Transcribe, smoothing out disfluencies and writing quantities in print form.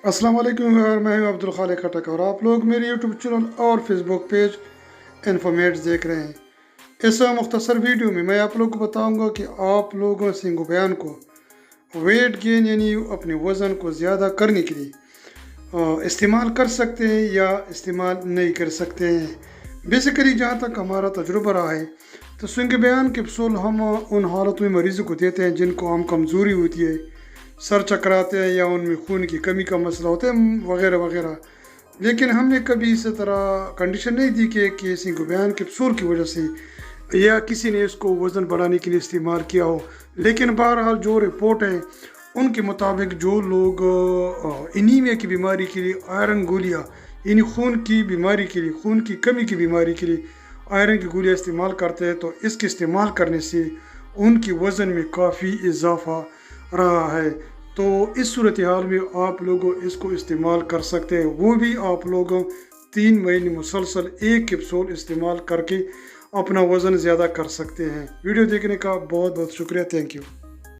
अस्सलाम वालेकुम यार, मैं हूं अब्दुल खालिक खटक और आप लोग मेरे यूट्यूब चैनल और फेसबुक पेज इन्फॉर्मेट्स देख रहे हैं। इस मुख्तसर वीडियो में मैं आप लोगों को बताऊंगा कि आप लोगों सिंगो बयान को वेट गेन यानी अपने वज़न को ज़्यादा करने के लिए इस्तेमाल कर सकते हैं या इस्तेमाल नहीं कर सकते हैं। बेसिकली जहाँ तक हमारा तजुर्बा रहा है तो सिंगो बयान कैप्सूल हम उन हालतों में मरीज़ों को देते हैं जिनको हम कमज़ोरी होती है, सर चकराते हैं या उनमें खून की कमी का मसला होता है वगैरह वगैरह। लेकिन हमने कभी इस तरह कंडीशन नहीं दी कि सिंगो बयान कैप्सूल की वजह से या किसी ने इसको वज़न बढ़ाने के लिए इस्तेमाल किया हो। लेकिन बहरहाल जो रिपोर्ट है उनके मुताबिक जो लोग एनीमिया की बीमारी के लिए आयरन गोलियाँ यानी खून की बीमारी के लिए, खून की कमी की बीमारी के लिए आयरन की गोलियाँ इस्तेमाल करते हैं तो इसके इस्तेमाल करने से उनकी वज़न में काफ़ी इजाफा रहा है। तो इस सूरत हाल में आप लोग इसको इस्तेमाल कर सकते हैं, वो भी आप लोग 3 महीने मुसलसल एक कैप्सूल इस्तेमाल करके अपना वज़न ज़्यादा कर सकते हैं। वीडियो देखने का बहुत बहुत शुक्रिया, थैंक यू।